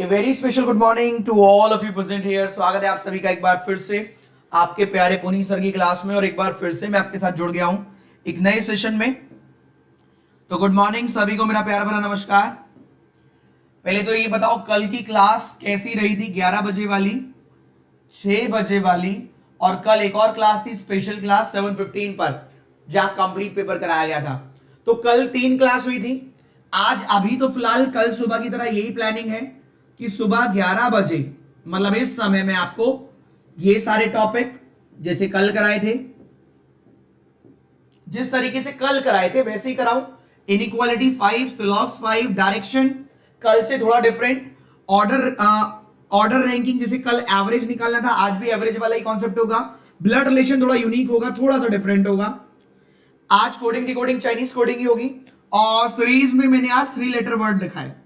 A very special good morning to all of you present here. स्वागत है आप सभी का एक बार फिर से आपके प्यारे पुनीत सर की क्लास में, और एक बार फिर से मैं आपके साथ जुड़ गया हूं एक नए सेशन में। तो गुड मॉर्निंग सभी को, मेरा प्यारा भरा नमस्कार। पहले तो ये बताओ कल की क्लास कैसी रही थी? 11 बजे वाली, 6 बजे वाली, और कल एक और क्लास थी स्पेशल क्लास 7:15 पर जहां कंप्लीट पेपर कराया गया था। तो कल 3 क्लास हुई थी। आज अभी तो फिलहाल कल सुबह की तरह यही प्लानिंग है कि सुबह 11 बजे मतलब इस समय में आपको ये सारे टॉपिक जैसे कल कराए थे, जिस तरीके से कल कराए थे वैसे ही कराऊं। इनइक्वालिटी 5, सिलॉक्स 5, डायरेक्शन कल से थोड़ा डिफरेंट, ऑर्डर रैंकिंग जैसे कल एवरेज निकालना था आज भी एवरेज वाला ही कॉन्सेप्ट होगा। ब्लड रिलेशन थोड़ा यूनिक होगा, थोड़ा सा डिफरेंट होगा। आज कोडिंग डिकोडिंग चाइनीज कोडिंग ही होगी, और सीरीज में मैंने आज 3 लेटर वर्ड लिखा है।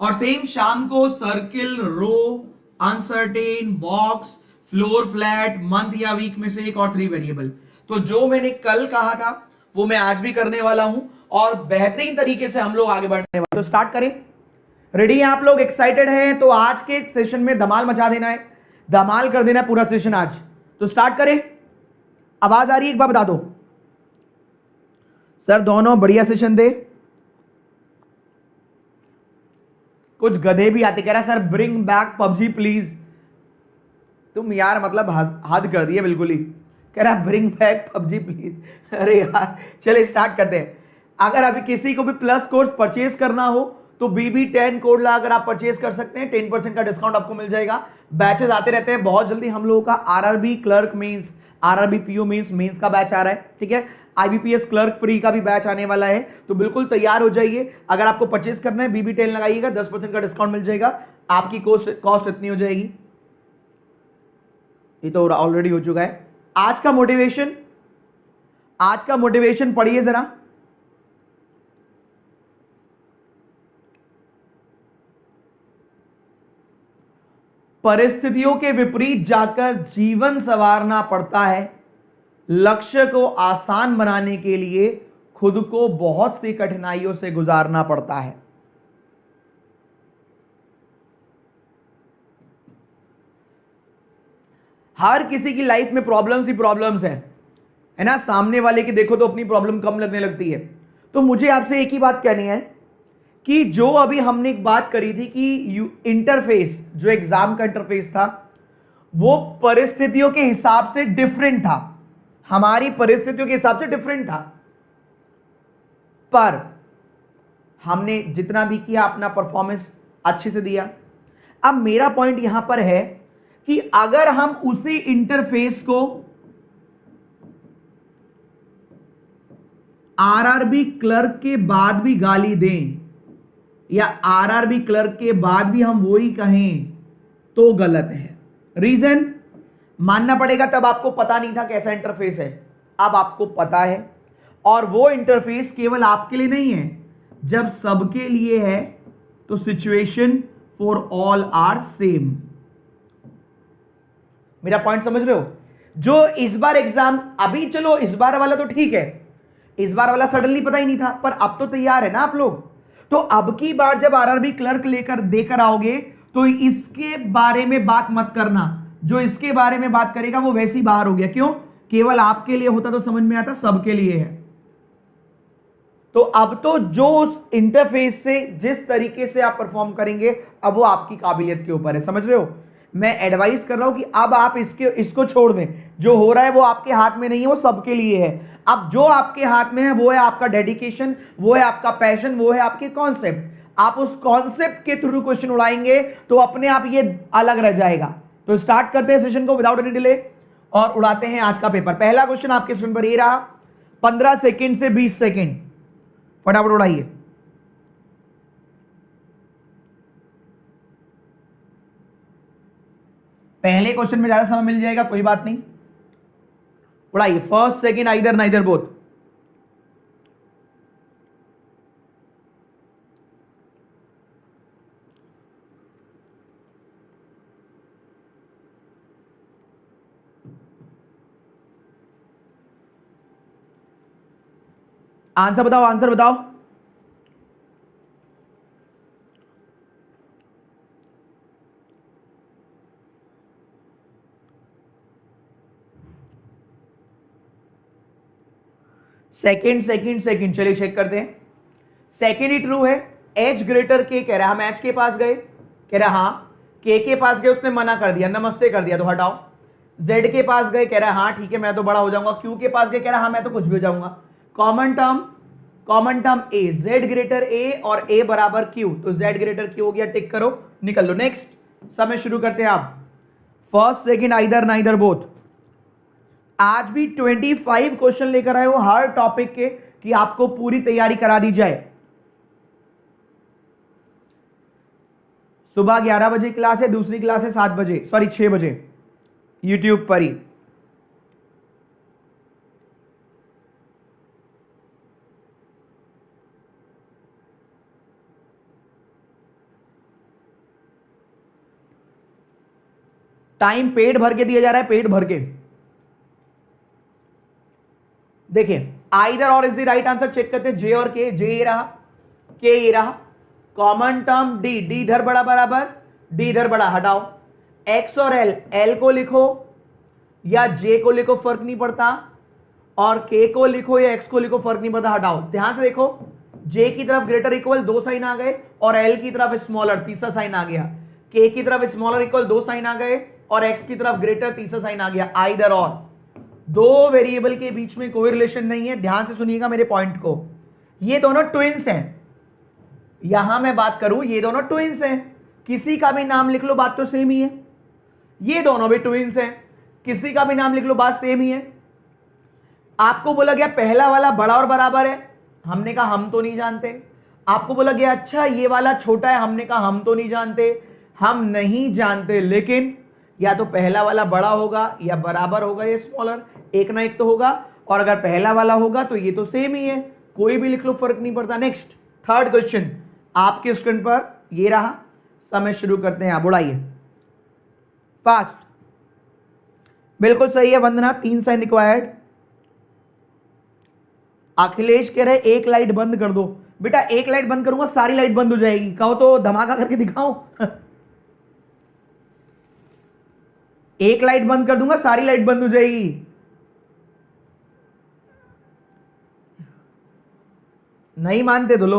और सेम शाम को circle, row, uncertain, box, floor, flat, month या वीक में से एक और 3 वेरिएबल। तो जो मैंने कल कहा था वो मैं आज भी करने वाला हूं, और बेहतरीन तरीके से हम लोग आगे बढ़ने वाले। तो स्टार्ट करें। रेडी हैं आप लोग? एक्साइटेड हैं? तो आज के सेशन में धमाल मचा देना है, धमाल कर देना है पूरा सेशन आज। तो स्टार्ट करें। आवाज आ रही है? एक बार बता दो सर। दोनों बढ़िया सेशन थे। कुछ गधे भी आते, कह रहा sir bring back PUBG please. तुम यार मतलब हद कर दिए बिल्कुल ही। कह रहा ब्रिंग बैक पबजी प्लीज। अरे यार चले स्टार्ट करते हैं। अगर अभी किसी को भी प्लस कोर्स परचेज करना हो तो BB10 कोड लगाकर आप परचेज कर सकते हैं। 10% का डिस्काउंट आपको मिल जाएगा। बैचेस आते रहते हैं बहुत जल्दी। हम लोगों का RRB clerk mains, RRB PO mains का बैच आ रहा है, ठीक है। IBPS क्लर्क प्री का भी बैच आने वाला है, तो बिल्कुल तैयार हो जाइए। अगर आपको परचेज करना है BB10 लगाइएगा, 10% का डिस्काउंट मिल जाएगा। आपकी कॉस्ट इतनी हो जाएगी। ये तो ऑलरेडी हो चुका है। आज का मोटिवेशन पढ़िए जरा। परिस्थितियों के विपरीत जाकर जीवन संवारना पड़ता है। लक्ष्य को आसान बनाने के लिए खुद को बहुत सी कठिनाइयों से गुजारना पड़ता है। हर किसी की लाइफ में प्रॉब्लम्स ही प्रॉब्लम्स है ना। सामने वाले की देखो तो अपनी प्रॉब्लम कम लगने लगती है। तो मुझे आपसे एक ही बात कहनी है कि जो अभी हमने एक बात करी थी कि इंटरफेस, जो एग्जाम का इंटरफेस था वो परिस्थितियों के हिसाब से डिफरेंट था। हमारी परिस्थितियों के हिसाब से डिफरेंट था, पर हमने जितना भी किया अपना परफॉर्मेंस अच्छे से दिया। अब मेरा पॉइंट यहां पर है कि अगर हम उसी इंटरफेस को RRB क्लर्क के बाद भी गाली दें या RRB क्लर्क के बाद भी हम वही कहें तो गलत है। रीजन मानना पड़ेगा, तब आपको पता नहीं था कैसा इंटरफेस है, अब आपको पता है। और वो इंटरफेस केवल आपके लिए नहीं है, जब सबके लिए है तो situation for all are same. मेरा पॉइंट समझ रहे हो? जो इस बार एग्जाम, अभी चलो इस बार वाला तो ठीक है, इस बार वाला सडनली पता ही नहीं था, पर अब तो तैयार है ना आप लोग। तो अब की बार जब RRB क्लर्क लेकर देकर आओगे तो इसके बारे में बात मत करना। जो इसके बारे में बात करेगा वो वैसे ही बाहर हो गया। क्यों? केवल आपके लिए होता तो समझ में आता, सबके लिए है। तो अब तो जो उस इंटरफेस से जिस तरीके से आप परफॉर्म करेंगे, अब वो आपकी काबिलियत के ऊपर है। समझ रहे हो? मैं एडवाइस कर रहा हूं कि अब आप इसको छोड़ दें। जो हो रहा है वो आपके हाथ में नहीं है, वो सबके लिए है। अब जो आपके हाथ में है वो है आपका डेडिकेशन, वो है आपका पैशन, वो है आपके कॉन्सेप्ट। आप उस कॉन्सेप्ट के थ्रू क्वेश्चन उड़ाएंगे तो अपने आप ये अलग रह जाएगा। तो स्टार्ट करते हैं सेशन को विदाउट एनी डिले और उड़ाते हैं आज का पेपर। पहला क्वेश्चन आपके स्क्रीन पर ये रहा, 15 सेकेंड से 20 सेकेंड, फटाफट उड़ाइए। पहले क्वेश्चन में ज्यादा समय मिल जाएगा, कोई बात नहीं, उड़ाइए। First second either neither both. Answer बताओ, आंसर बताओ। सेकेंड सेकेंड सेकेंड, चलिए चेक करते हैं। सेकेंड ही ट्रू है, एच ग्रेटर के कह रहा है, हम एच के पास गए, कह रहा हाँ, के पास गए, उसने मना कर दिया, नमस्ते कर दिया, तो हटाओ। जेड के पास गए, कह रहा है हाँ ठीक है मैं तो बड़ा हो जाऊंगा। क्यू के पास गए, कह रहा हाँ मैं तो कुछ भी हो जाऊंगा। कॉमन टर्म ए, जेड ग्रेटर ए और ए बराबर क्यू, तो जेड ग्रेटर क्यू हो गया, टिक करो, निकल लो। नेक्स्ट समय शुरू करते हैं आप। First second either neither both. आज भी 25 क्वेश्चन लेकर आए हो हर टॉपिक के, कि आपको पूरी तैयारी करा दी जाए। सुबह 11 बजे क्लास है, दूसरी क्लास है 7 बजे, सॉरी 6 बजे, यूट्यूब पर ही। टाइम पेट भर के दिया जा रहा है, पेट भर के। देखिए either or is the right answer, check करते हैं। जे और के, जे ये रहा, के ये रहा। कॉमन टर्म डी, डी इधर बड़ा बराबर, डी इधर बड़ा, हटाओ। एक्स और एल, एल को लिखो या जे को लिखो फर्क नहीं पड़ता, और के को लिखो या एक्स को लिखो फर्क नहीं पड़ता, हटाओ। ध्यान से देखो, जे की तरफ ग्रेटर इक्वल 2 साइन आ गए, और एल की तरफ स्मॉलर तीसरा साइन आ गया। के की तरफ स्मॉलर इक्वल 2 साइन आ गए, और एक्स की तरफ ग्रेटर तीसरा साइन आ गया। आइदर और, दो वेरिएबल के बीच में कोई रिलेशन नहीं है। ध्यान से सुनिएगा मेरे पॉइंट को, ये दोनों ट्विंस हैं। यहां मैं बात करूं, ये दोनों ट्विंस हैं, किसी का भी नाम लिख लो बात तो सेम ही है। ये दोनों भी ट्विंस हैं, किसी का भी नाम लिख लो बात सेम ही है। आपको बोला गया पहला वाला बड़ा और बराबर है, हमने कहा हम तो नहीं जानते। आपको बोला गया अच्छा ये वाला छोटा है, हमने कहा हम तो नहीं जानते। हम नहीं जानते, लेकिन या तो पहला वाला बड़ा होगा या बराबर होगा या स्मॉलर, एक ना एक तो होगा। और अगर पहला वाला होगा तो ये तो सेम ही है, कोई भी लिख लो फर्क नहीं पड़ता। नेक्स्ट थर्ड क्वेश्चन आपके स्क्रीन पर ये रहा। समय शुरू करते हैं, आप उड़ाइए फास्ट। बिल्कुल सही है वंदना, 3 साइन रिक्वायर्ड। अखिलेश कह रहे एक लाइट बंद कर दो। बेटा एक लाइट बंद करूंगा सारी लाइट बंद हो जाएगी, कहो तो धमाका करके दिखाओ। एक लाइट बंद कर दूंगा सारी लाइट बंद हो जाएगी। नहीं मानते तो लो,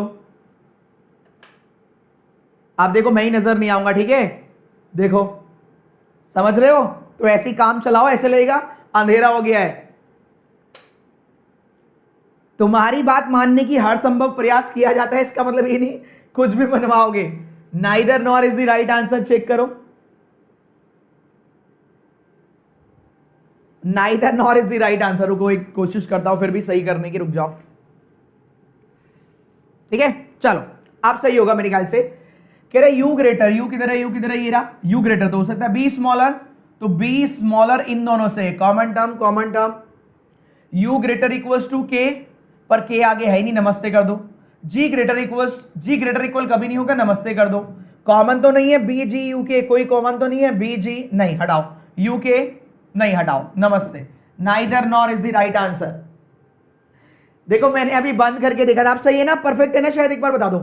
आप देखो मैं ही नजर नहीं आऊंगा, ठीक है। देखो समझ रहे हो, तो ऐसे ही काम चलाओ, ऐसे लगेगा अंधेरा हो गया है। तुम्हारी बात मानने की हर संभव प्रयास किया जाता है, इसका मतलब ये नहीं कुछ भी बनवाओगे। Neither nor is the right answer, check करो। Neither nor is the right answer. रुको एक कोशिश करता हूं फिर भी सही करने की, रुक जाओ, ठीक है। चलो अब सही होगा मेरे ख्याल से। कह रहे यू ग्रेटर, यू किधर है, यू किधर है, ये रहा। यू ग्रेटर तो हो सकता है बी स्मॉलर, तो बी स्मॉलर इन दोनों से common term u greater equals to k, पर के आगे है ही नहीं, नमस्ते कर दो। जी ग्रेटर इक्वल कभी नहीं होगा, नमस्ते कर दो। कॉमन तो नहीं है बी जी यू के, कोई कॉमन तो नहीं है, बी जी नहीं, हटाओ। यू के नहीं, हटाओ, नमस्ते। Neither nor is the right answer. देखो मैंने अभी बंद करके देखा था, आप सही है ना, परफेक्ट है ना, शायद एक बार बता दो।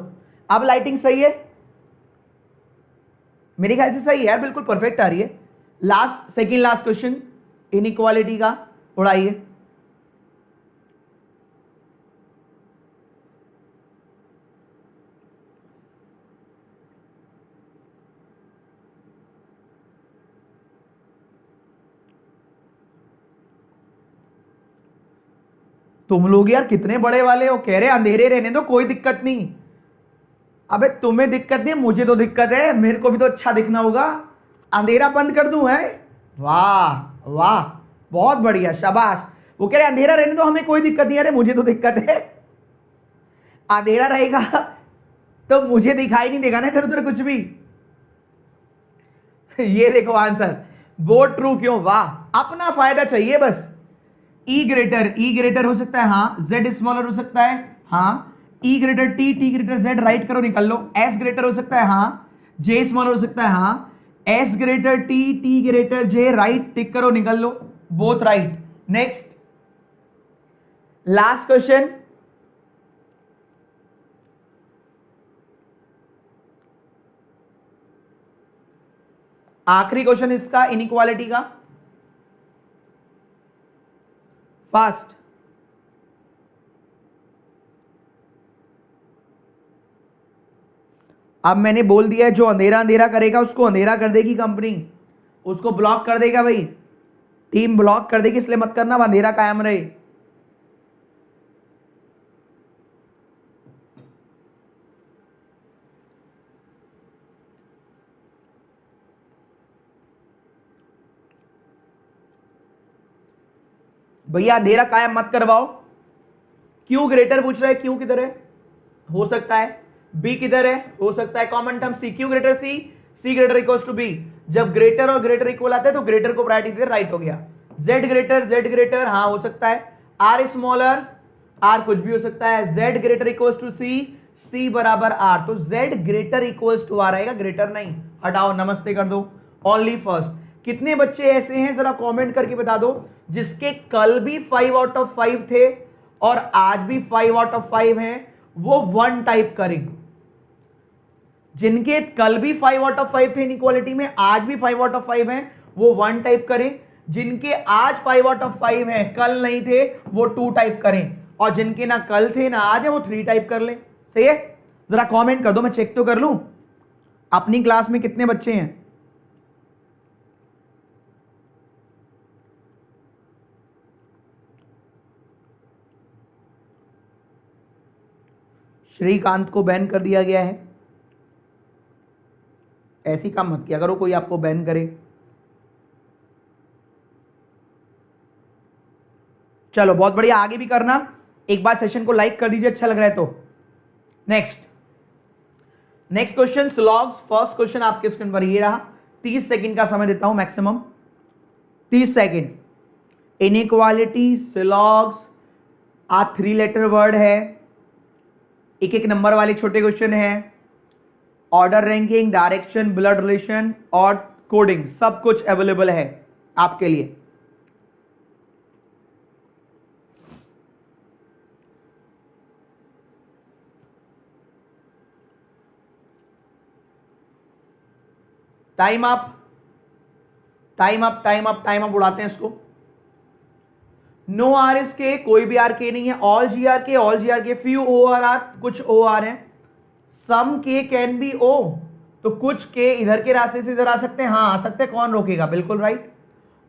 अब लाइटिंग सही है, मेरे ख्याल से सही है यार, बिल्कुल परफेक्ट आ रही है। Last second last question inequality का, उड़ाइए। तुम लोग यार कितने बड़े वाले हो, कह रहे अंधेरे रहने दो कोई दिक्कत नहीं। अबे तुम्हें दिक्कत नहीं, मुझे तो दिक्कत है, मेरे को भी तो अच्छा दिखना होगा। अंधेरा बंद कर दूं है? वाह वाह, बहुत बढ़िया, शाबाश। वो कह रहे अंधेरा रहने दो, हमें कोई दिक्कत नहीं। अरे मुझे तो दिक्कत है, अंधेरा रहेगा तो मुझे दिखाई नहीं देगा ना इधर उधर कुछ भी। ये देखो आंसर, बोथ ट्रू क्यों, वाह। अपना फायदा चाहिए बस। ई ग्रेटर हो सकता है हाँ, जेड स्मॉलर हो सकता है हाँ, E greater T greater Z, write करो निकल लो। एस ग्रेटर हो सकता है हाँ, जे स्मॉलर हो सकता है हाँ, S greater T greater J, right, tick करो निकल लो, both right. Next last question, आखिरी क्वेश्चन इसका इनइक्वालिटी का, फास्ट। अब मैंने बोल दिया है जो अंधेरा अंधेरा करेगा उसको अंधेरा कर देगी कंपनी, उसको ब्लॉक कर देगा भाई, टीम ब्लॉक कर देगी, इसलिए मत करना, अब अंधेरा कायम रहे। भैया अंधेरा कायम मत करवाओ। क्यू ग्रेटर पूछ रहा है, क्यू किधर है, हो सकता है बी किधर है, हो सकता है common term C, Q greater C, C greater equals to B. जब ग्रेटर और ग्रेटर इक्वल आता है तो ग्रेटर को प्रायोरिटी दे, राइट हो गया। जेड ग्रेटर हाँ हो सकता है। आर स्मॉलर, आर कुछ भी हो सकता है। Z greater equals to C, C बराबर आर, तो Z greater equals to R आएगा, ग्रेटर नहीं, हटाओ, नमस्ते कर दो। Only first. कितने बच्चे ऐसे हैं जरा कमेंट करके बता दो जिसके कल भी 5 आउट ऑफ 5 थे और आज भी 5 आउट ऑफ 5 हैं, वो 1 टाइप करें। जिनके कल भी 5 आउट ऑफ 5 थे इनइक्वालिटी में, आज भी 5 आउट ऑफ 5 हैं, वो 1 टाइप करें। जिनके आज 5 आउट ऑफ 5 हैं, कल नहीं थे, वो 2 टाइप करें। और जिनके ना कल थे ना आज है, वो 3 टाइप कर लें। सही है? जरा कमेंट कर दो, मैं चेक तो कर लूं अपनी क्लास में कितने बच्चे हैं। श्रीकांत को बैन कर दिया गया है। ऐसी काम मत किया करो कोई आपको बैन करे। चलो बहुत बढ़िया, आगे भी करना। एक बार सेशन को लाइक कर दीजिए अच्छा लग रहा है तो। नेक्स्ट क्वेश्चन स्लॉग्स। फर्स्ट क्वेश्चन आपके स्क्रीन पर ये रहा। 30 सेकंड का समय देता हूं मैक्सिमम, 30 सेकंड। इनइक्वालिटी स्लॉग्स 3 लेटर वर्ड है, एक एक नंबर वाले छोटे क्वेश्चन है। Order ranking, direction, blood relation और कोडिंग सब कुछ अवेलेबल है आपके लिए। Time up, time up, time up, time up, उड़ाते हैं इसको। नो आर एस के, कोई भी आर के नहीं है। ऑल जी आर के, ऑल जी आर के। फ्यू ओ आर आर, कुछ ओ आर है। सम के कैन बी ओ, तो कुछ के इधर के रास्ते से इधर आ सकते हैं, हाँ आ सकते हैं, कौन रोकेगा, बिल्कुल right.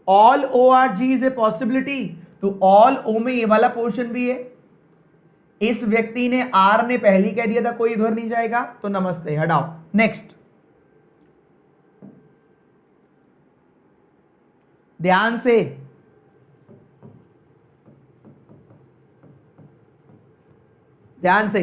All O are G is a possibility, तो ऑल ओ में ये वाला पोर्शन भी है। इस व्यक्ति ने आर ने पहली कह दिया था कोई इधर नहीं जाएगा, तो नमस्ते, हटाओ। नेक्स्ट, ध्यान से, ध्यान से।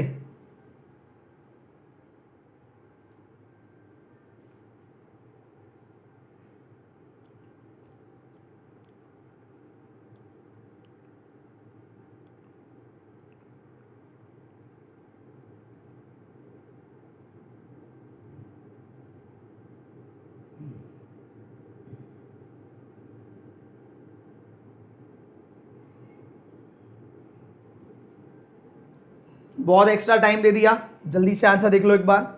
बहुत एक्स्ट्रा टाइम दे दिया, जल्दी से आंसर देख लो एक बार।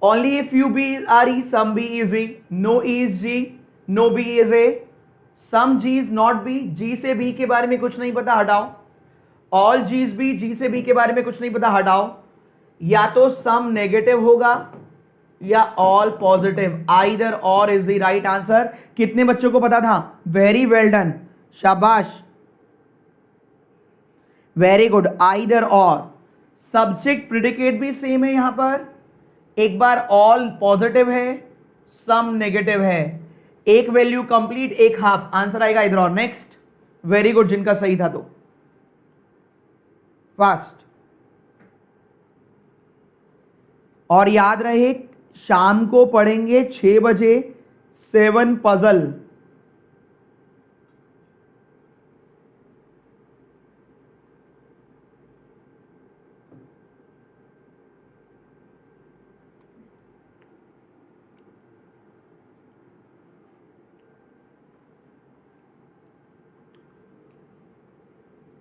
Only if you B are E, some B is E, no E is G, no B is A, some G is not B, G से बी के बारे में कुछ नहीं पता, हटाओ। All G is B, G से बी के बारे में कुछ नहीं पता, हटाओ। या तो सम नेगेटिव होगा या all positive, either or is the right answer. कितने बच्चों को पता था? वेरी वेल डन, शाबाश, वेरी गुड। आइदर और, सब्जेक्ट प्रिडिकेट भी सेम है यहां पर। एक बार ऑल पॉजिटिव है, सम नेगेटिव है, एक वैल्यू कंप्लीट, एक हाफ, आंसर आएगा इधर और। नेक्स्ट, वेरी गुड जिनका सही था, तो फास्ट। और याद रहे शाम को पढ़ेंगे 6 बजे 7 पजल।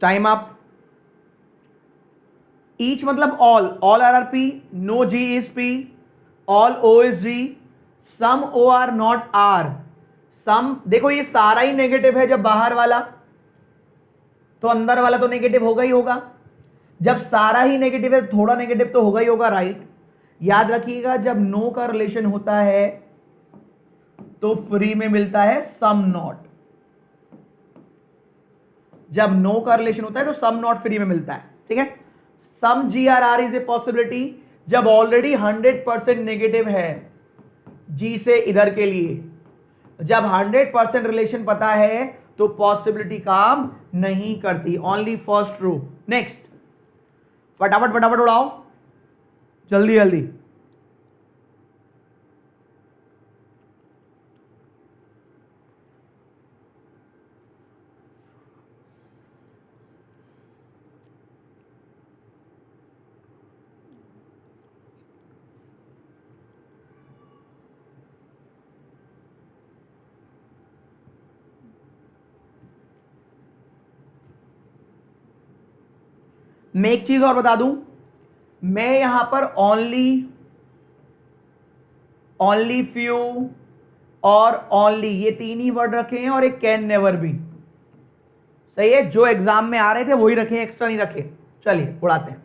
Time up. ईच मतलब all, all R are P, no G is P, all O is G, some O are not R. Some, देखो ये सारा ही नेगेटिव है, जब बाहर वाला तो अंदर वाला तो नेगेटिव होगा ही होगा। जब सारा ही नेगेटिव है, थोड़ा नेगेटिव तो होगा ही होगा, राइट। याद रखिएगा जब नो का रिलेशन होता है तो फ्री में मिलता है सम नॉट। जब नो का रिलेशन होता है तो सम नॉट फ्री में मिलता है, ठीक है। सम GRR इज ए पॉसिबिलिटी जब ऑलरेडी 100% नेगेटिव है जी से इधर के लिए। जब 100% रिलेशन पता है तो पॉसिबिलिटी काम नहीं करती, ओनली फर्स्ट ट्रू। नेक्स्ट, फटाफट फटाफट उड़ाओ, जल्दी जल्दी। मैं एक चीज और बता दूं, मैं यहां पर ओनली फ्यू और ओनली ये तीन ही वर्ड रखे हैं और एक कैन नेवर भी। सही है, जो एग्जाम में आ रहे थे वही रखे, एक्स्ट्रा नहीं रखे। चलिए उड़ाते हैं।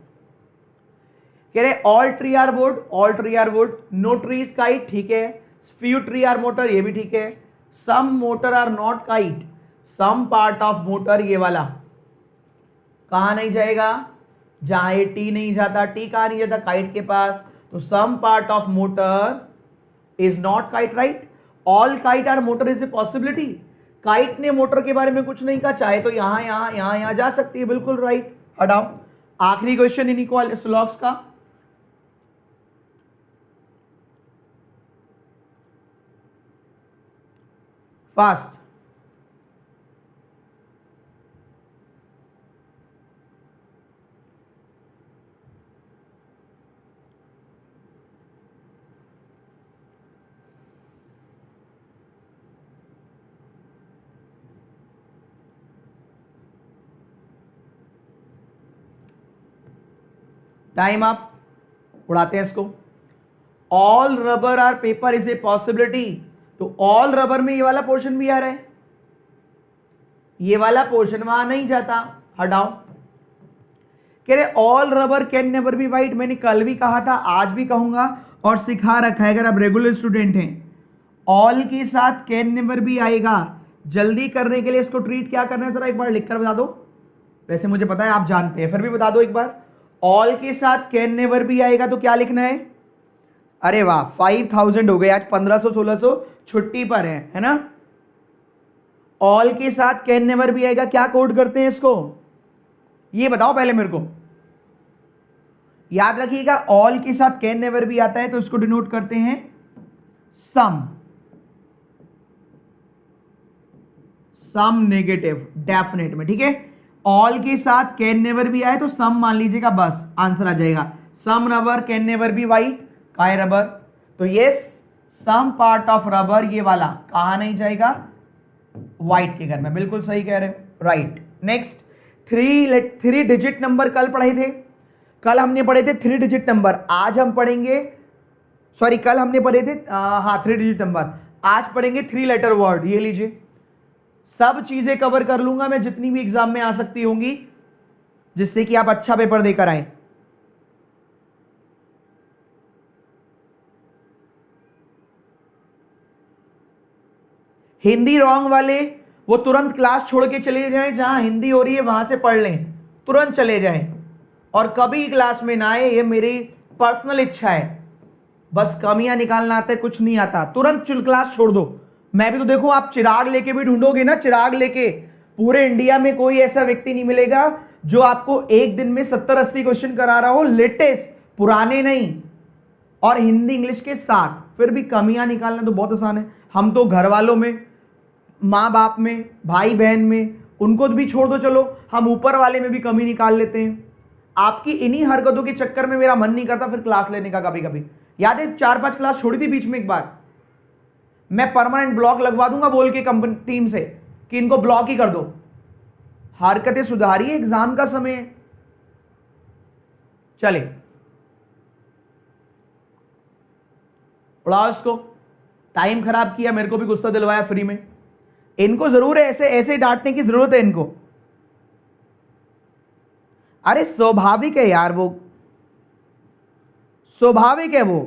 कह रहे all tree are wood, all tree are wood, no tree is kite, ठीक है। फ्यू ट्री आर मोटर, ये भी ठीक है। Some motor are not kite, some part of motor, ये वाला कहां नहीं जाएगा, जहां ये टी नहीं जाता। टी कहां नहीं जाता, काइट के पास, तो some part of motor is not kite, right. All kite are motor is a possibility, kite ने मोटर के बारे में कुछ नहीं कहा, चाहे तो यहां यहां यहां यहां जा सकती है, बिल्कुल राइट। हटाओ, आखिरी क्वेश्चन इनइक्वालिटी स्लॉग्स का। फास्ट, टाइम अप, उड़ाते हैं इसको। All rubber are paper is a possibility, तो ऑल रबर में ये वाला पोर्शन भी आ रहा है, ये वाला पोर्शन वहां नहीं जाता, हटाओ। कह रहे all rubber can never be white, मैंने कल भी कहा था, आज भी कहूंगा और सिखा रखा है अगर आप रेगुलर स्टूडेंट हैं। ऑल के साथ कैन नेवर भी आएगा। जल्दी करने के लिए इसको ट्रीट क्या करना है जरा एक बार लिखकर बता दो, वैसे मुझे पता है आप जानते हैं, फिर भी बता दो एक बार। ऑल के साथ कैन नेवर भी आएगा तो क्या लिखना है, अरे वाह 5000 हो गए आज, 1500 1600 छुट्टी पर है ना। ऑल के साथ कैन नेवर भी आएगा, क्या कोड करते हैं इसको, ये बताओ पहले मेरे को। याद रखिएगा ऑल के साथ कैन नेवर भी आता है तो इसको डिनोट करते हैं सम नेगेटिव डेफिनेट में, ठीक है। ऑल के साथ कैन नेवर भी आए तो सम मान लीजिएगा, बस आंसर आ जाएगा। Some rubber can never be white, काय रबर, तो yes some part of rubber ये वाला कहां नहीं जाएगा, वाइट के घर में, बिल्कुल सही कह रहे हो, right. Next, three digit number कल पढ़े थे, कल हमने पढ़े थे 3 डिजिट नंबर, आज हम पढ़ेंगे, सॉरी कल हमने पढ़े थे हाँ 3 डिजिट नंबर, आज पढ़ेंगे 3 लेटर वर्ड। ये लीजिए, सब चीजें कवर कर लूंगा मैं जितनी भी एग्जाम में आ सकती होंगी, जिससे कि आप अच्छा पेपर देकर आए। हिंदी रॉन्ग वाले वो तुरंत क्लास छोड़ के चले जाएं, जहां हिंदी हो रही है वहां से पढ़ लें, तुरंत चले जाएं और कभी क्लास में ना आए, ये मेरी पर्सनल इच्छा है। बस कमियां निकालना आता है, कुछ नहीं आता, तुरंत क्लास छोड़ दो। मैं भी तो देखो, आप चिराग लेके भी ढूंढोगे ना, चिराग लेके पूरे इंडिया में कोई ऐसा व्यक्ति नहीं मिलेगा जो आपको एक दिन में 70-80 क्वेश्चन करा रहा हो, लेटेस्ट, पुराने नहीं, और हिंदी इंग्लिश के साथ। फिर भी कमियां निकालना तो बहुत आसान है। हम तो घर वालों में, माँ बाप में, भाई बहन में, उनको भी छोड़ दो, चलो हम ऊपर वाले में भी कमी निकाल लेते हैं। आपकी इन्हीं हरकतों के चक्कर में मेरा मन नहीं करता फिर क्लास लेने का। कभी कभी याद है 4-5 क्लास छोड़ी थी बीच में, एक बार मैं परमानेंट ब्लॉक लगवा दूंगा बोल के कंपनी टीम से कि इनको ब्लॉक ही कर दो। हरकतें सुधारिए, एग्जाम का समय है। चले उड़ाओ इसको, टाइम खराब किया, मेरे को भी गुस्सा दिलवाया फ्री में। इनको जरूर है ऐसे ऐसे डांटने की जरूरत है इनको, अरे स्वाभाविक है यार वो। स्वाभाविक है वो।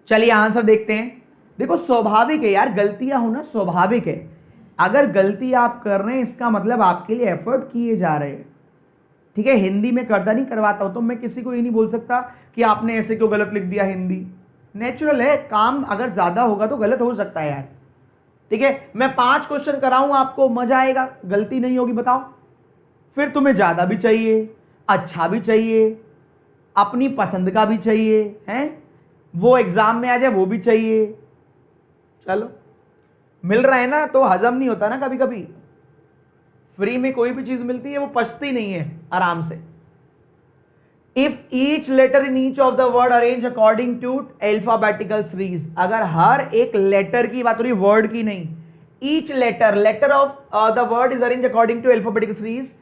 चलिए आंसर देखते हैं। देखो स्वाभाविक है यार, गलतियां होना स्वाभाविक है। अगर गलती आप कर रहे हैं इसका मतलब आपके लिए एफर्ट किए जा रहे हैं, ठीक है। हिंदी में करदा नहीं करवाता हूं तो मैं किसी को ये नहीं बोल सकता कि आपने ऐसे क्यों गलत लिख दिया। हिंदी नेचुरल है, काम अगर ज्यादा होगा तो गलत हो सकता है यार, ठीक है। मैं 5 क्वेश्चन कराऊं आपको, मजा आएगा, गलती नहीं होगी, बताओ। फिर तुम्हें ज्यादा भी चाहिए, अच्छा भी चाहिए, अपनी पसंद का भी चाहिए, हैं, वो एग्जाम में आ जाए वो भी चाहिए। चलो मिल रहा है ना तो हजम नहीं होता ना, कभी कभी फ्री में कोई भी चीज मिलती है वो पचती नहीं है आराम से। If each letter in each of the word arrange according to alphabetical series, अगर हर एक लेटर की बात हो रही, वर्ड की नहीं, each letter of the word is arrange according to alphabetical series,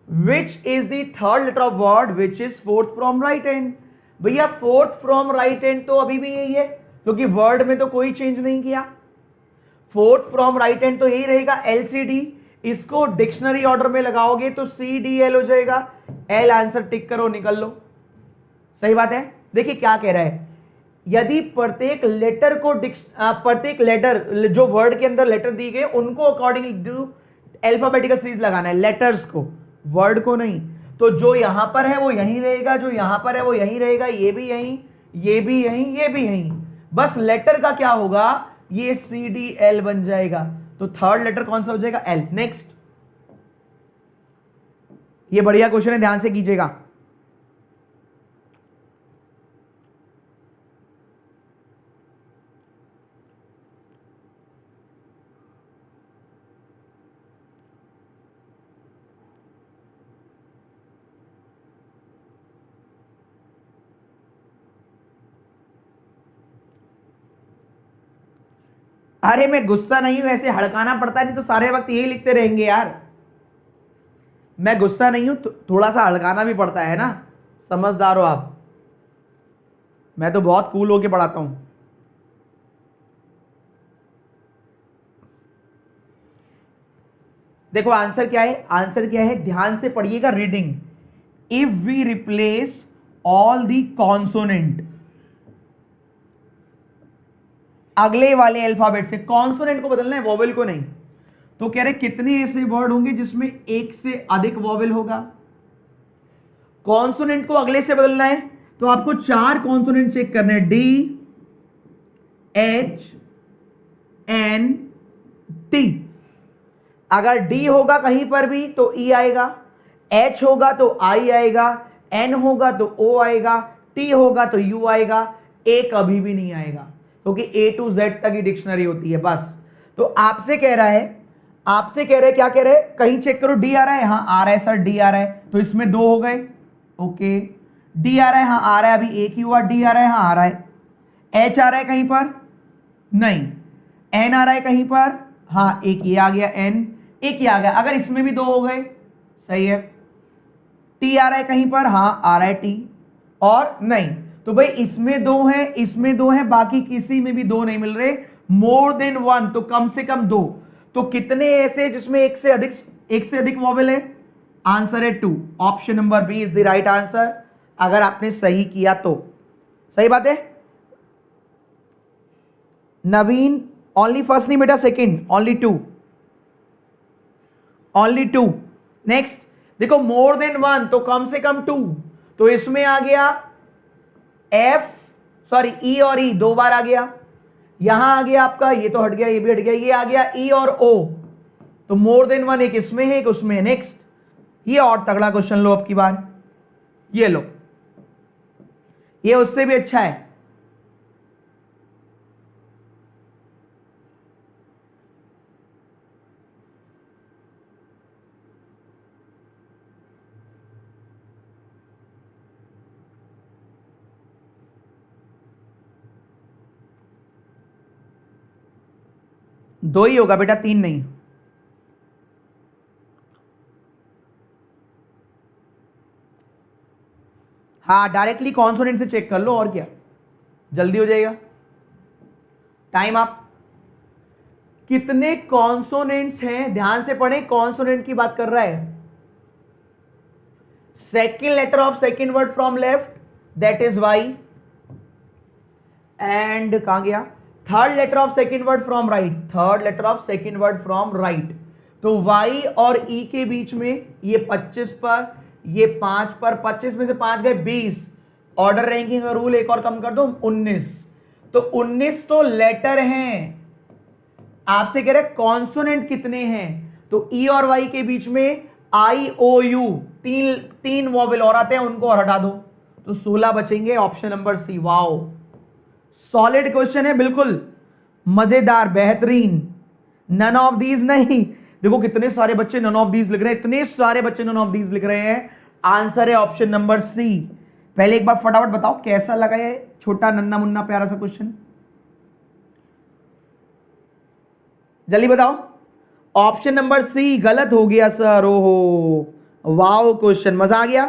which is the third letter of word which is fourth from right hand। भैया फोर्थ फ्रॉम राइट हैंड तो अभी भी यही है, क्योंकि वर्ड में तो कोई चेंज नहीं किया। फोर्थ फ्रॉम राइट हैंड तो यही रहेगा, LCD। इसको डिक्शनरी ऑर्डर में लगाओगे तो CDL हो जाएगा। L आंसर टिक करो, निकल लो। सही बात है। देखिए क्या कह रहा है, यदि प्रत्येक लेटर को प्रत्येक लेटर जो वर्ड के अंदर लेटर दिए गए उनको अकॉर्डिंग टू अल्फाबेटिकल सीरीज लगाना है, लेटर्स को, वर्ड को नहीं। तो जो यहां पर है वो यहीं रहेगा, जो यहां पर है वो यहीं रहेगा, ये भी यहीं, ये भी यहीं, ये भी यहीं। बस लेटर का क्या होगा, ये CDL बन जाएगा। तो थर्ड लेटर कौन सा हो जाएगा, L। नेक्स्ट, ये बढ़िया क्वेश्चन है, ध्यान से कीजिएगा। अरे मैं गुस्सा नहीं हूं, ऐसे हड़काना पड़ता नहीं तो सारे वक्त यही लिखते रहेंगे यार। मैं गुस्सा नहीं हूं, थोड़ा सा हड़काना भी पड़ता है ना, समझदार हो आप। मैं तो बहुत कूल होके पढ़ाता हूं। देखो आंसर क्या है, आंसर क्या है, ध्यान से पढ़िएगा reading. If we replace all the consonant, अगले वाले अल्फाबेट से, कॉन्सोनेंट को बदलना है, वोवेल को नहीं। तो कह रहे कितने ऐसे वर्ड होंगे जिसमें एक से अधिक वोवेल होगा। कॉन्सोनेंट को अगले से बदलना है तो आपको 4 कॉन्सोनेंट चेक करने हैं, D, H, N, T। अगर D होगा कहीं पर भी तो E आएगा, H होगा तो I आएगा, N होगा तो O आएगा, T होगा तो U आएगा, A कभी भी नहीं आएगा, क्योंकि A to Z तक ही डिक्शनरी होती है बस। तो आपसे कह रहा है, क्या कह रहे हैं, कहीं चेक करो, D आ रहा है, हाँ आ रहा है सर, D आ रहा है, तो इसमें 2 हो गए, ओके। D आ रहा है, हाँ आ रहा है, अभी एक ही हुआ, D आ रहा है, हाँ आ रहा है। H आ रहा है कहीं पर, नहीं। N आ रहा है कहीं पर, हाँ एक ये आ गया, N एक ही आ गया, अगर इसमें भी 2 हो गए, सही है। T आ रहा है कहीं पर, हाँ आ रहा है T, और नहीं। तो भाई इसमें 2 है, इसमें 2 है, बाकी किसी में भी 2 नहीं मिल रहे। मोर देन 1 तो कम से कम 2। तो कितने ऐसे जिसमें एक से अधिक वोवेल है, आंसर है 2। Option number B is the right answer, अगर आपने सही किया तो। सही बात है। नवीन ओनली फर्स्ट नहीं बेटा, सेकंड, ओनली टू। नेक्स्ट देखो, मोर देन 1 तो कम से कम 2, तो इसमें आ गया E और E 2 बार आ गया, यहां आ गया आपका, ये तो हट गया, ये भी हट गया, ये आ गया E और O, तो मोर देन 1 एक इसमें है, एक उसमें है। नेक्स्ट, ये और तगड़ा क्वेश्चन लो अब की बार, ये लो, ये उससे भी अच्छा है। दो ही होगा बेटा, 3 नहीं। हाँ डायरेक्टली कॉन्सोनेंट से चेक कर लो, और क्या, जल्दी हो जाएगा। Time up. कितने कॉन्सोनेंट्स हैं, ध्यान से पढ़ें, कॉन्सोनेंट की बात कर रहा है। Second letter of second word from left that is Y, and कहां गया, third letter of second word from right, third letter of second word from right. तो y और e के बीच में ये 25 पर, ये 5 पर, 25 में से 5 गए 20, ऑर्डर रैंकिंग का रूल एक और कम कर दो 19, तो 19 तो लेटर हैं। आपसे कह रहे कॉन्सोनेंट कितने हैं, तो e और y के बीच में आई ओ यू तीन वॉवेल और आते हैं, उनको और हटा दो, तो 16 बचेंगे, option number C. Wow, solid question है, बिल्कुल मजेदार, बेहतरीन। नन ऑफ दीज नहीं, देखो कितने सारे बच्चे नन ऑफ दीज लिख रहे हैं, इतने सारे बच्चे नन ऑफ दीज लिख रहे हैं। आंसर है ऑप्शन नंबर सी। पहले एक बार फटाफट बताओ कैसा लगा ये छोटा नन्ना मुन्ना प्यारा सा क्वेश्चन, जल्दी बताओ। ऑप्शन नंबर सी गलत हो गया सर, ओहो वाओ क्वेश्चन, मजा आ गया।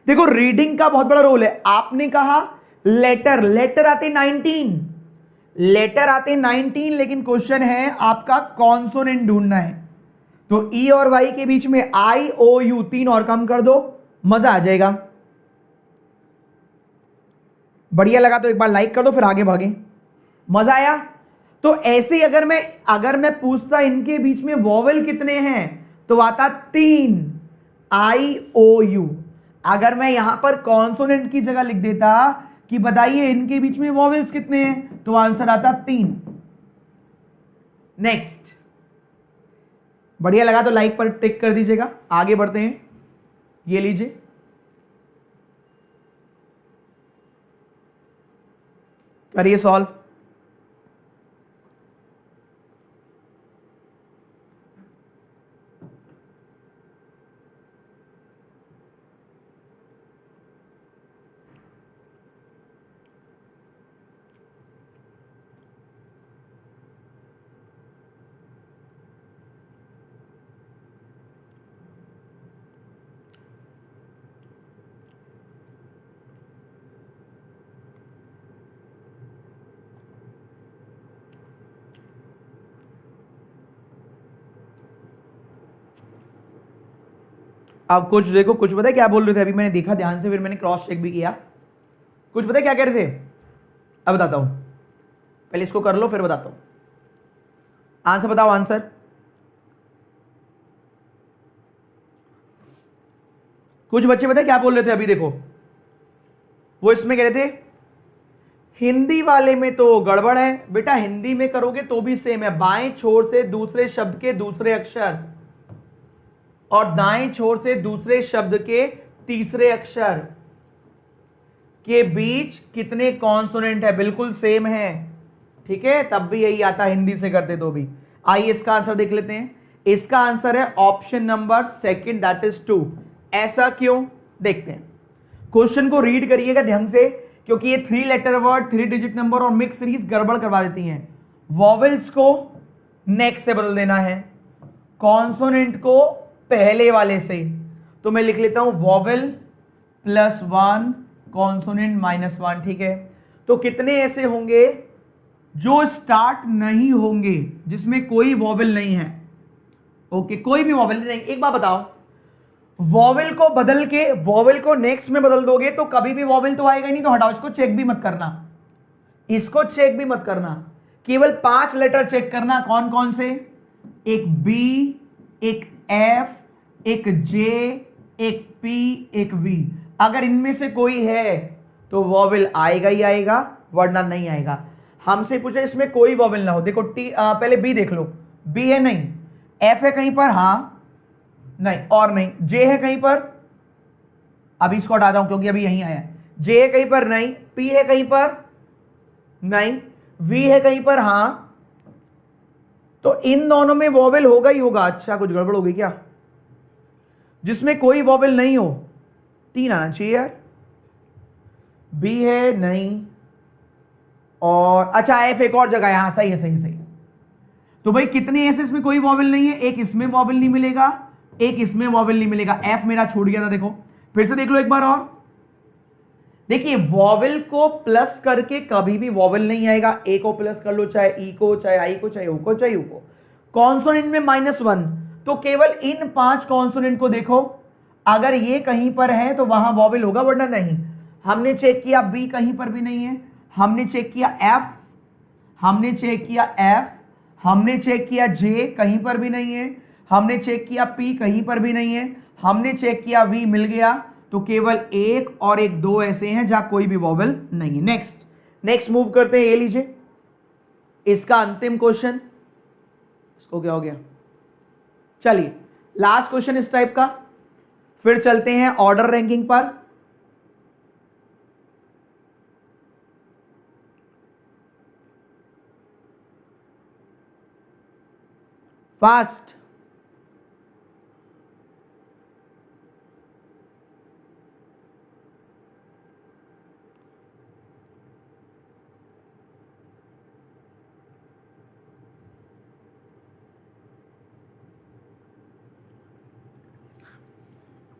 देखो रीडिंग का बहुत बड़ा रोल है। आपने कहा लेटर, लेटर आते 19, लेटर आते 19, लेकिन क्वेश्चन है आपका कॉन्सोनेंट ढूंढना है। तो ई और वाई के बीच में आई ओ यू 3 और कम कर दो, मजा आ जाएगा। बढ़िया लगा तो एक बार लाइक कर दो, फिर आगे भागे। मजा आया? तो ऐसे ही अगर मैं पूछता इनके बीच में वॉवेल कितने हैं, तो आता 3, आई ओ यू। अगर मैं यहां पर कॉन्सोनेंट की जगह लिख देता कि बताइए इनके बीच में वॉवेल्स कितने हैं, तो आंसर आता 3। नेक्स्ट, बढ़िया लगा तो लाइक पर टिक कर दीजिएगा। आगे बढ़ते हैं, ये लीजिए, करिए सॉल्व। अब कुछ देखो, कुछ पता है क्या बोल रहे थे, अभी मैंने देखा ध्यान से, फिर मैंने क्रॉस चेक भी किया। कुछ पता है क्या कह रहे थे, अब बताता हूं, पहले इसको कर लो फिर बताता हूं। आंसर बताओ, आंसर। कुछ बच्चे पता है क्या बोल रहे थे अभी, देखो वो इसमें कह रहे थे हिंदी वाले में तो गड़बड़ है बेटा, हिंदी में करोगे तो भी सेम है, बाएं छोर से दूसरे शब्द के दूसरे अक्षर और दाएं छोर से दूसरे शब्द के तीसरे अक्षर के बीच कितने कॉन्सोनेंट है, बिल्कुल सेम है, ठीक है, तब भी यही आता हिंदी से करते तो भी। आइए इसका आंसर देख लेते हैं। इसका आंसर है option number second, that is 2। ऐसा क्यों, देखते हैं। क्वेश्चन को रीड करिएगा ढंग से, क्योंकि ये 3 लेटर वर्ड, 3 डिजिट नंबर और मिक्स सीरीज गड़बड़ करवा देती हैं। वॉवेल्स को नेक्स्ट से बदल देना है, कॉन्सोनेंट को पहले वाले से, तो मैं लिख लेता हूं वॉवेल +1 कॉन्सोनेंट -1, ठीक है। तो कितने ऐसे होंगे जो स्टार्ट नहीं होंगे, जिसमें कोई वॉवेल नहीं है, ओके, कोई भी वॉवेल नहीं। एक बात बताओ, वॉवेल को बदल के वॉवेल को नेक्स्ट में बदल दोगे तो कभी भी वॉवेल तो आएगा ही नहीं, तो हटाओ, इसको चेक भी मत करना, इसको चेक भी मत करना, केवल 5 लेटर चेक करना। कौन कौन से, एक बी, एक एफ, एक जे, एक पी, एक वी। अगर इनमें से कोई है तो वॉवेल आएगा ही आएगा, वरना नहीं आएगा। हमसे पूछा इसमें कोई वॉवेल ना हो, देखो टी, पहले बी देख लो, बी है नहीं, एफ है कहीं पर, हाँ नहीं और नहीं, जे है कहीं पर, अभी इसको हटाता हूं क्योंकि अभी यहीं आया, जे है कहीं पर नहीं, पी है कहीं पर नहीं, वी है कहीं पर, हाँ, तो इन दोनों में वॉवेल होगा ही होगा। अच्छा, कुछ गड़बड़ हो गई क्या, जिसमें कोई वॉवेल नहीं हो 3 आना चाहिए यार, बी है नहीं, और अच्छा एफ एक और जगह है, हाँ सही है, सही सही। तो भाई कितने ऐसे इसमें कोई वॉवेल नहीं है, एक इसमें वॉवेल नहीं मिलेगा, एक इसमें वॉवेल नहीं मिलेगा, एफ मेरा छूट गया था, देखो फिर से देख लो एक बार और, देखिए वॉवेल को प्लस करके कभी भी वॉवेल नहीं आएगा, ए को प्लस कर लो, चाहे ई को, चाहे आई को, चाहे ओ को, चाहे यू को। कॉन्सोनेंट में -1, तो केवल इन 5 कॉन्सोनेंट को देखो, अगर ये कहीं पर है तो वहां वॉवेल होगा, वरना नहीं। हमने चेक किया बी कहीं पर भी नहीं है, हमने चेक किया एफ, हमने चेक किया एफ, हमने चेक किया जे कहीं पर भी नहीं है, हमने चेक किया पी कहीं पर भी नहीं है, हमने चेक किया वी मिल गया, तो केवल एक और एक दो ऐसे हैं जहां कोई भी वॉवेल नहीं है। नेक्स्ट मूव करते हैं, ये लीजिए इसका अंतिम क्वेश्चन। इसको क्या हो गया, चलिए लास्ट क्वेश्चन इस टाइप का, फिर चलते हैं ऑर्डर रैंकिंग पर। फास्ट,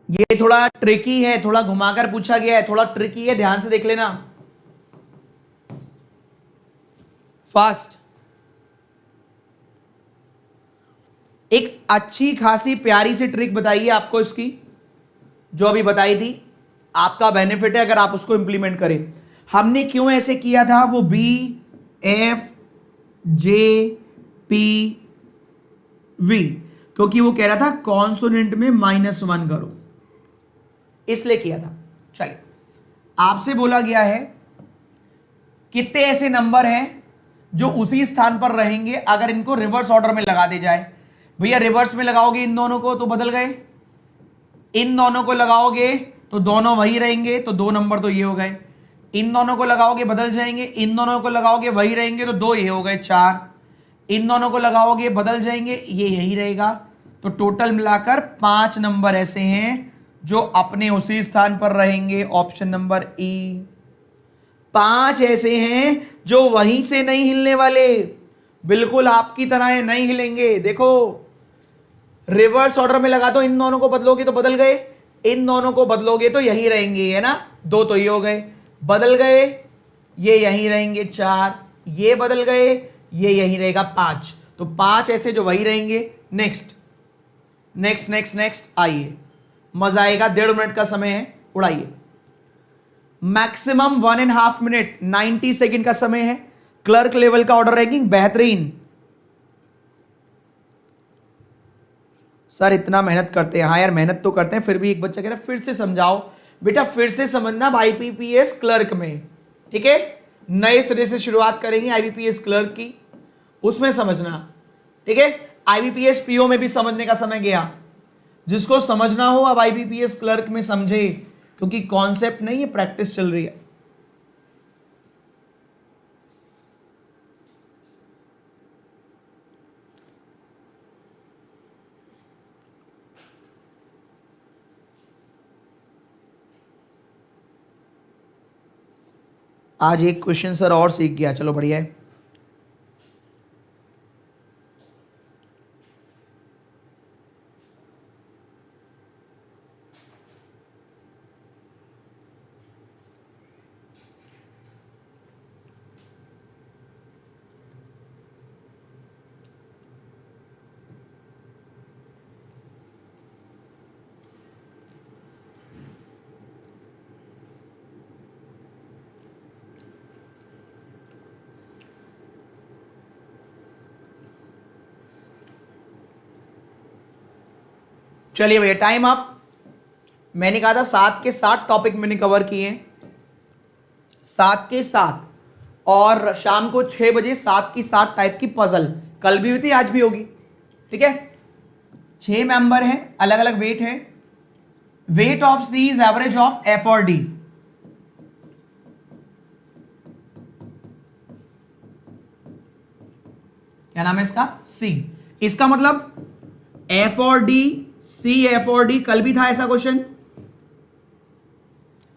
ये थोड़ा ट्रिकी है, थोड़ा घुमाकर पूछा गया है, थोड़ा ट्रिकी है, ध्यान से देख लेना। फास्ट, एक अच्छी खासी प्यारी सी ट्रिक बताइए आपको इसकी, जो अभी बताई थी, आपका बेनिफिट है अगर आप उसको इंप्लीमेंट करें। हमने क्यों ऐसे किया था, वो B F J P V, क्योंकि वो कह रहा था कॉन्सोनेंट में -1 करो, इसलिए किया था। चलिए, आपसे बोला गया है कितने ऐसे नंबर हैं जो उसी स्थान पर रहेंगे अगर इनको रिवर्स ऑर्डर में लगा दे जाए। भैया रिवर्स में लगाओगे इन दोनों को तो बदल गए, इन दोनों को लगाओगे तो दोनों वही रहेंगे, तो 2 नंबर तो ये हो गए, इन दोनों को लगाओगे बदल जाएंगे, इन दोनों को लगाओगे वही रहेंगे, तो 2 ये हो गए 4, इन दोनों को लगाओगे बदल जाएंगे, ये यही रहेगा, तो टोटल मिलाकर 5 नंबर ऐसे हैं जो अपने उसी स्थान पर रहेंगे, ऑप्शन नंबर ई। 5 ऐसे हैं जो वहीं से नहीं हिलने वाले, बिल्कुल आपकी तरह है, नहीं हिलेंगे। देखो रिवर्स ऑर्डर में लगा दो, इन दोनों को बदलोगे तो बदल गए, इन दोनों को बदलोगे तो यही रहेंगे, है ना, 2 तो ये हो गए, बदल गए ये यहीं रहेंगे 4, ये बदल गए ये यहीं रहेगा 5, तो 5 ऐसे जो वही रहेंगे। नेक्स्ट नेक्स्ट नेक्स्ट नेक्स्ट, आइए मजा आएगा, 1.5 मिनट का समय है, उड़ाइए। मैक्सिमम 1.5 मिनट 90 सेकेंड का समय है। क्लर्क लेवल का ऑर्डर रैंकिंग बेहतरीन। सर इतना मेहनत करते हैं, हाँ यार मेहनत तो करते हैं, फिर भी एक बच्चा कह रहा है फिर से समझाओ। बेटा फिर से समझना आईबीपीएस क्लर्क में, ठीक है, नए सिरे से शुरुआत करेंगे आईबीपीएस क्लर्क की, उसमें समझना, ठीक है। आईबीपीएस पीओ में भी समझने का समय गया, जिसको समझना हो अब आईबीपीएस क्लर्क में समझे, क्योंकि कॉन्सेप्ट नहीं है, प्रैक्टिस चल रही है। आज एक क्वेश्चन सर और सीख गया, चलो बढ़िया है। चलिए भैया टाइम अप। मैंने कहा था 7 के 7 टॉपिक मैंने कवर किए हैं, 7 के 7, और शाम को 6 बजे 7 की 7 टाइप की पजल, कल भी हुई थी आज भी होगी, ठीक है। 6 मेंबर हैं, अलग अलग वेट है। Weight of C is average of F और डी। क्या नाम है इसका, सी। इसका मतलब एफ और डी, सी एफ और डी, कल भी था ऐसा क्वेश्चन,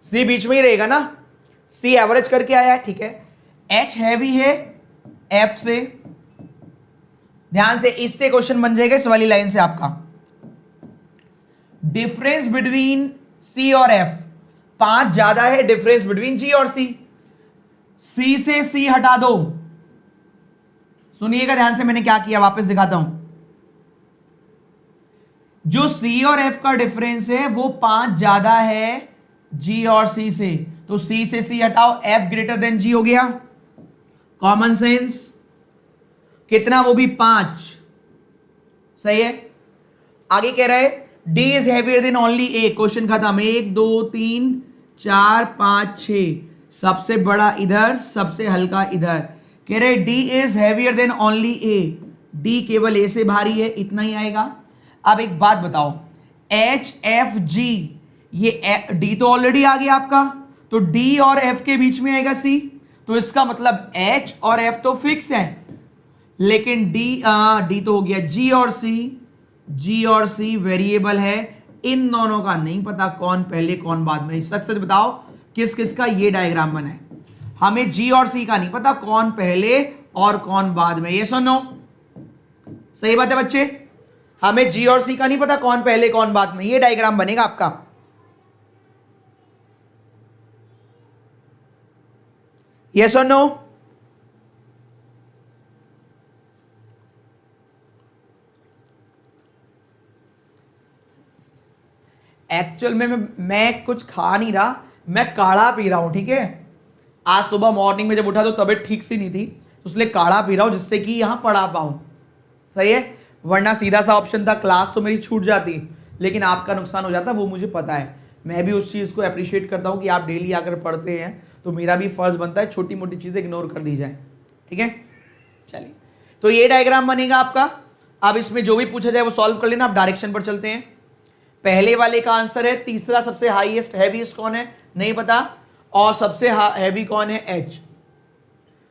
सी बीच में ही रहेगा ना, सी एवरेज करके आया है, ठीक है। एच हैवी है एफ से, ध्यान से, इससे क्वेश्चन बन जाएगा इस वाली लाइन से आपका। डिफरेंस बिटवीन सी और एफ, 5 ज्यादा है डिफरेंस बिटवीन जी और सी। सी से सी हटा दो, सुनिएगा ध्यान से, मैंने क्या किया वापस दिखाता हूं। जो सी और एफ का डिफरेंस है वो 5 ज्यादा है जी और सी से, तो सी से सी हटाओ, एफ ग्रेटर देन जी हो गया, कॉमन सेंस। कितना, वो भी 5, सही है। आगे कह रहा है D is heavier than only A, question खत्म। 1 2 3 4 5 6, सबसे बड़ा इधर, सबसे हल्का इधर। कह रहे D is heavier than only A, D केवल ए से भारी है, इतना ही आएगा। अब एक बात बताओ, एच एफ जी, ये डी तो ऑलरेडी आ गया आपका, तो डी और एफ के बीच में आएगा सी, तो इसका मतलब एच और एफ तो फिक्स है, लेकिन डी तो हो गया जी और सी, जी और सी वेरिएबल है, इन दोनों का नहीं पता कौन पहले कौन बाद में। सच सच बताओ किस किस का ये डायग्राम बना है, हमें जी और सी का नहीं पता कौन पहले और कौन बाद में, ये सुनो, सही बात है बच्चे, हमें जी और सी का नहीं पता कौन पहले कौन बाद में, ये डायग्राम बनेगा आपका। यस और नो? एक्चुअल में मैं कुछ खा नहीं रहा, मैं काढ़ा पी रहा हूं, ठीक है। आज सुबह मॉर्निंग में जब उठा तो तबीयत ठीक सी नहीं थी, तो इसलिए काढ़ा पी रहा हूं जिससे कि यहां पढ़ा पाऊं, सही है। वरना सीधा सा ऑप्शन था, क्लास तो मेरी छूट जाती, लेकिन आपका नुकसान हो जाता, वो मुझे पता है। मैं भी उस चीज़ को अप्रिशिएट करता हूं कि आप डेली आकर पढ़ते हैं, तो मेरा भी फर्ज बनता है छोटी मोटी चीज़ें इग्नोर कर दी जाए, ठीक है। चलिए, तो ये डायग्राम बनेगा आपका। अब इसमें जो भी पूछा जाए वो सॉल्व कर लेना। अब डायरेक्शन पर चलते हैं। पहले वाले का आंसर है, तीसरा सबसे हाईएस्ट हैवीएस्ट कौन है नहीं पता, और सबसे हैवी कौन है, एच।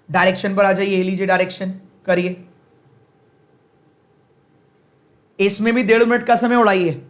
डायरेक्शन पर आ जाइए, लीजिए डायरेक्शन करिए। इसमें भी 1.5 मिनट का समय उड़ाइए।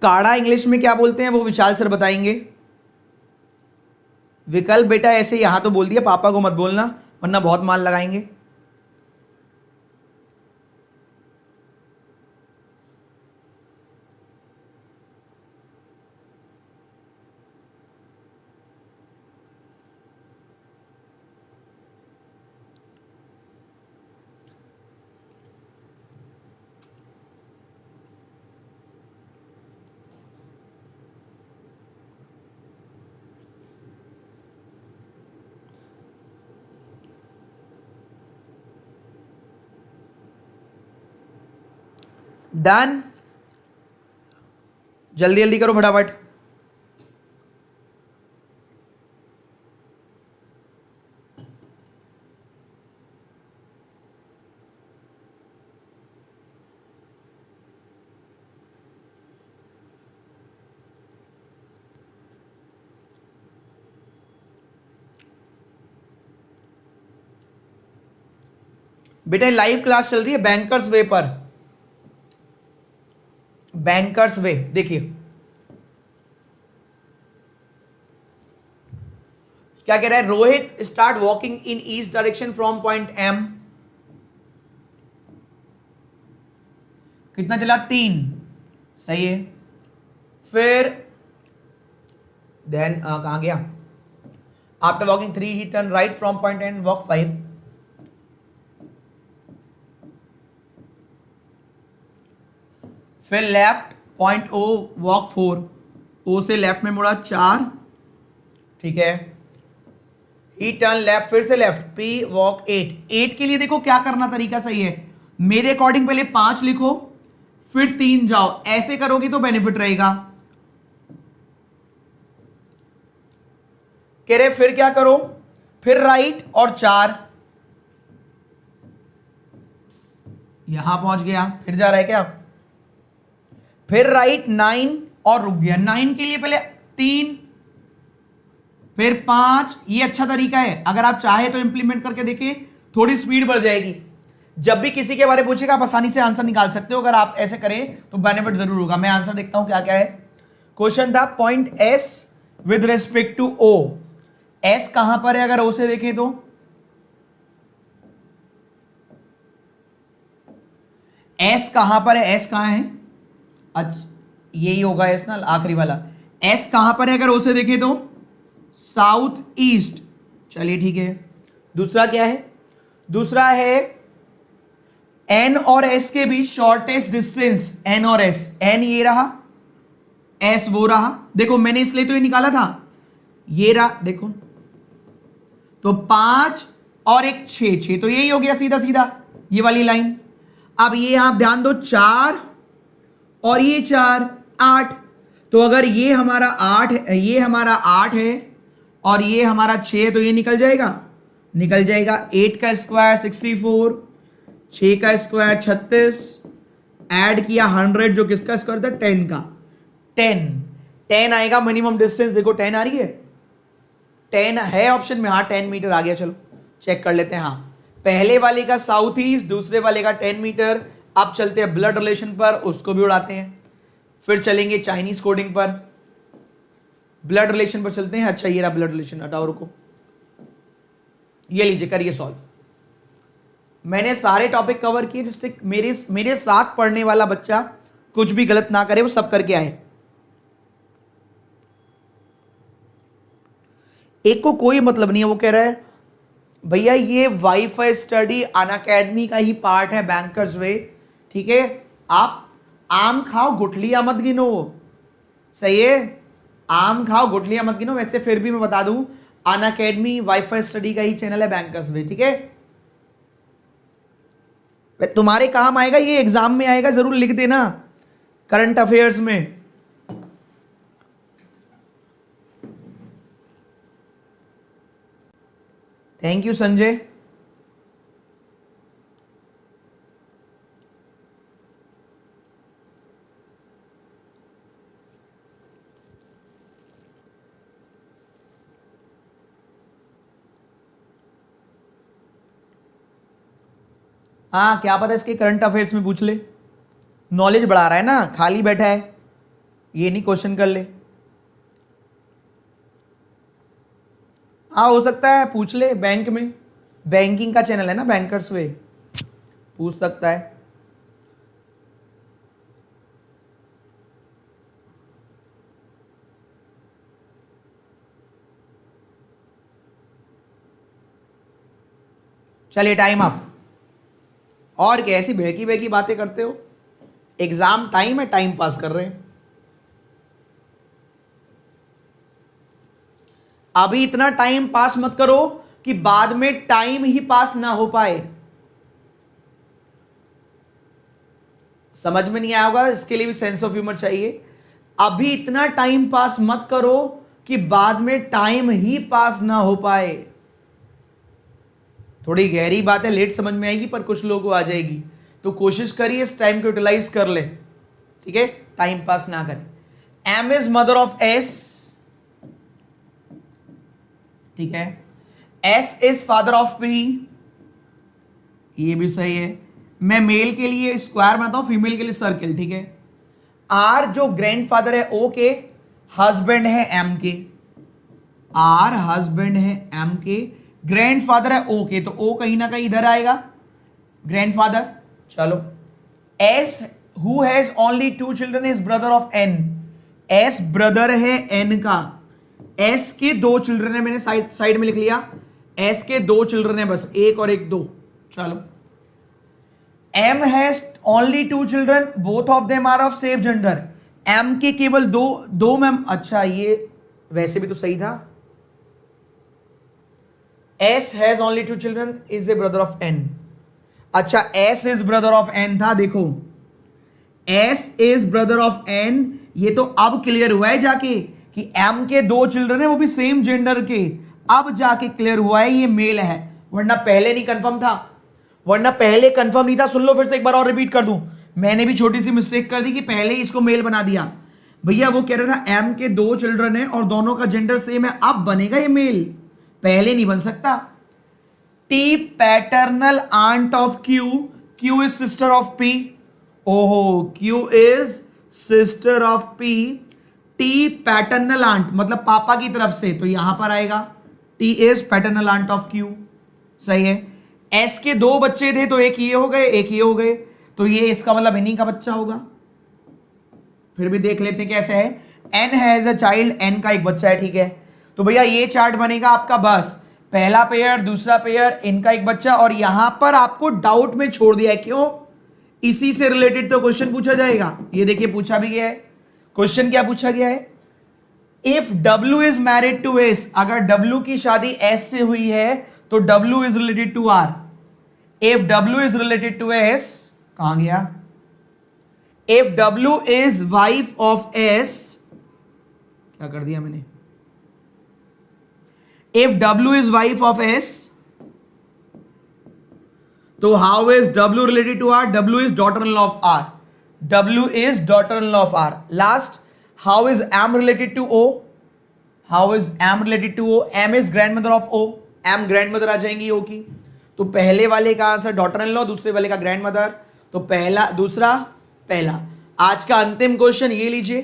काढ़ा इंग्लिश में क्या बोलते हैं वो विशाल सर बताएंगे। विकल्प बेटा ऐसे यहां तो बोल दिया, पापा को मत बोलना वरना बहुत माल लगाएंगे। डन, जल्दी जल्दी करो फटाफट। बेटा लाइव क्लास चल रही है बैंकर्स वे पर, बैंकर्स वे देखिए क्या कह रहा है। Rohit start walking in east direction from point M, कितना चला 3, सही है। फिर देन कहां गया, after walking 3 he turn right from point N walk 5, फिर left point O walk 4, O से लेफ्ट में मुड़ा 4, ठीक है। ही टर्न लेफ्ट, फिर से लेफ्ट, पी वॉक 8। 8 के लिए देखो क्या करना तरीका सही है, मेरे अकॉर्डिंग पहले 5 लिखो फिर 3 जाओ, ऐसे करोगे तो बेनिफिट रहेगा। कह रहे फिर क्या करो, फिर राइट और 4, यहां पहुंच गया, फिर जा रहा है क्या, फिर राइट 9 और रुक गया। 9 के लिए पहले 3 फिर 5, ये अच्छा तरीका है, अगर आप चाहे तो इंप्लीमेंट करके देखें, थोड़ी स्पीड बढ़ जाएगी। जब भी किसी के बारे में पूछेगा आप आसानी से आंसर निकाल सकते हो, अगर आप ऐसे करें तो बेनिफिट जरूर होगा। मैं आंसर देखता हूं क्या क्या है। क्वेश्चन था point S with respect to O, S कहां पर है अगर ओ से देखें तो, एस कहां पर है, एस कहां है, अच्छा यही होगा एस ना, आखिरी वाला। एस कहां पर है अगर ओ से देखें तो साउथ ईस्ट, चलिए ठीक है। दूसरा क्या है, दूसरा है एन और एस के बीच शॉर्टेस्ट डिस्टेंस, एन और एस, एन ये रहा, एस वो रहा, देखो मैंने इसलिए तो ये निकाला था, ये रहा देखो, तो 5 और एक 6, 6 तो यही हो गया सीधा सीधा ये वाली लाइन। अब ये आप ध्यान दो, 4 और ये 4, 8, तो अगर ये हमारा 8, ये हमारा 8 है और ये हमारा 6, तो ये निकल जाएगा, निकल जाएगा। 8 का स्क्वायर 64, 6 का स्क्वायर 36, ऐड किया 100 जो किसका स्क्वायर था, 10 का, 10 आएगा मिनिमम डिस्टेंस, देखो 10 आ रही है, 10 है ऑप्शन में, हाँ 10 मीटर आ गया। चलो चेक कर लेते हैं, हाँ पहले वाले का साउथ ईस्ट, दूसरे वाले का 10 मीटर। अब चलते हैं ब्लड रिलेशन पर, उसको भी उड़ाते हैं, फिर चलेंगे चाइनीज कोडिंग पर, ब्लड रिलेशन पर चलते हैं। अच्छा ये रहा ब्लड रिलेशन, हटाओ रुको, ये लीजिए करिए सॉल्व। मैंने सारे टॉपिक कवर किए, जिससे मेरे साथ पढ़ने वाला बच्चा कुछ भी गलत ना करे, वो सब करके आए। एक को कोई मतलब नहीं है, वो कह रहा है भैया ये वाईफाई स्टडी अनअकैडमी का ही पार्ट है, बैंकर्स वे, ठीक है, आप आम खाओ गुठलियां मत गिनो, सही है, आम खाओ गुठलियां मत गिनो। वैसे फिर भी मैं बता दूं, अनअकैडमी वाईफाई स्टडी का ही चैनल है, बैंकर्स वे, ठीक है। तुम्हारे काम आएगा, ये एग्जाम में आएगा, जरूर लिख देना करंट अफेयर्स में। Thank you Sanjay. हाँ क्या पता इसके करंट अफेयर्स में पूछ ले, नॉलेज बढ़ा रहा है ना, खाली बैठा है, ये नहीं क्वेश्चन कर ले। हाँ हो सकता है पूछ ले, बैंक में, बैंकिंग का चैनल है ना बैंकर्स वे, पूछ सकता है। चलिए टाइम अप। और क्या ऐसी बहकी बहकी बातें करते हो, एग्जाम टाइम है, टाइम पास कर रहे हैं। अभी इतना टाइम पास मत करो कि बाद में टाइम ही पास ना हो पाए। समझ में नहीं आया होगा, इसके लिए भी सेंस ऑफ ह्यूमर चाहिए। अभी इतना टाइम पास मत करो कि बाद में टाइम ही पास ना हो पाए। थोड़ी गहरी बात है, लेट समझ में आएगी, पर कुछ लोगों को आ जाएगी, तो कोशिश करिए इस टाइम को यूटिलाइज कर ले, ठीक है, टाइम पास ना करें। M is mother of S, ठीक है, S is father of P, ये भी सही है। मैं मेल के लिए स्क्वायर बनाता हूं, फीमेल के लिए सर्किल, ठीक है। आर जो ग्रैंडफादर है ओ के, हस्बैंड है एम के, आर हस्बैंड है एम के, ग्रैंडफादर है ओ के, तो ओ कहीं ना कहीं इधर आएगा, ग्रैंडफादर। चलो S who has only 2 children is brother of N, S brother है एन का, एस के 2 चिल्ड्रन है, मैंने साइड में लिख लिया, एस के 2 चिल्ड्रन है बस, 1 और 1 2। चलो M has only 2 children, both of them are of same gender, M के केवल दो मैम, अच्छा ये वैसे भी तो सही था, S has only 2 children is a brother of N. अच्छा S is brother of N था, देखो S is brother of N, ये तो अब क्लियर हुआ है जाके कि एम के 2 चिल्ड्रन है, वो भी सेम जेंडर के, अब जाके क्लियर हुआ है ये मेल है, वरना पहले नहीं कंफर्म था, वरना पहले कंफर्म नहीं था। सुन लो फिर से एक बार और रिपीट कर दूं, मैंने भी छोटी सी मिस्टेक कर दी कि पहले ही इसको मेल बना दिया। भैया वो कह रहा था एम के 2 चिल्ड्रन है और दोनों का जेंडर सेम है, अब बनेगा ये मेल, पहले नहीं बन सकता। T paternal aunt of Q, Q is sister of P, ओहो Q is sister of P, T paternal aunt मतलब पापा की तरफ से, तो यहां पर आएगा T is paternal aunt of Q, सही है। एस के 2 बच्चे थे तो एक ये हो गए एक ये हो गए, तो ये इसका मतलब इन्हीं का बच्चा होगा। फिर भी देख लेते हैं कैसे है, N has a child, N का एक बच्चा है, ठीक है। तो भैया ये चार्ट बनेगा आपका, बस पहला पेयर दूसरा पेयर इनका एक बच्चा, और यहां पर आपको डाउट में छोड़ दिया है, क्यों, इसी से रिलेटेड तो क्वेश्चन पूछा जाएगा। ये देखिए पूछा भी गया है, क्वेश्चन क्या पूछा गया है, if W is married to S, अगर W की शादी S से हुई है तो W is related to R, if W is related to S, कहां गया, if W is wife of S, क्या कर दिया मैंने, if W is wife of S, तो how is W related to R, W is daughter in law of R, W is daughter in law of R। Last, how is M related to O, how is M related to O, M is grand mother of O, M grandmother आ जाएंगी O की, तो पहले वाले का answer daughter in law, दूसरे वाले का ग्रैंड मदर, तो पहला दूसरा पहला। आज का अंतिम क्वेश्चन ये लीजिए,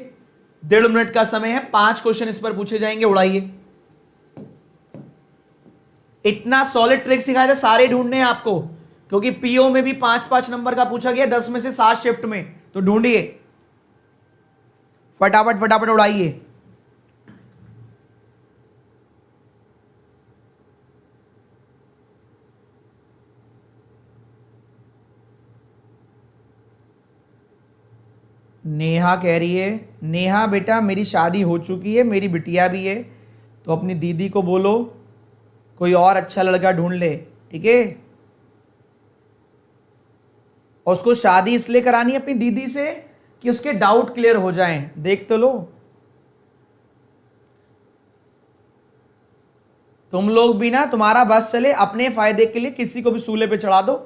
1.5 मिनट का समय है, 5 क्वेश्चन इस पर पूछे जाएंगे, उड़ाइए। इतना सॉलिड ट्रिक सिखाए थे, सारे ढूंढने हैं आपको, क्योंकि पीओ में भी 5-5 नंबर का पूछा गया, 10 में से 7 शिफ्ट में, तो ढूंढिए फटाफट फटाफट उड़ाइए। नेहा कह रही है, नेहा बेटा मेरी शादी हो चुकी है, मेरी बिटिया भी है, तो अपनी दीदी को बोलो कोई और अच्छा लड़का ढूंढ ले, ठीक है। और उसको शादी इसलिए करानी है अपनी दीदी से कि उसके डाउट क्लियर हो जाएं, देख तो लो। तुम लोग भी ना, तुम्हारा बस चले, अपने फायदे के लिए किसी को भी सूले पे चढ़ा दो।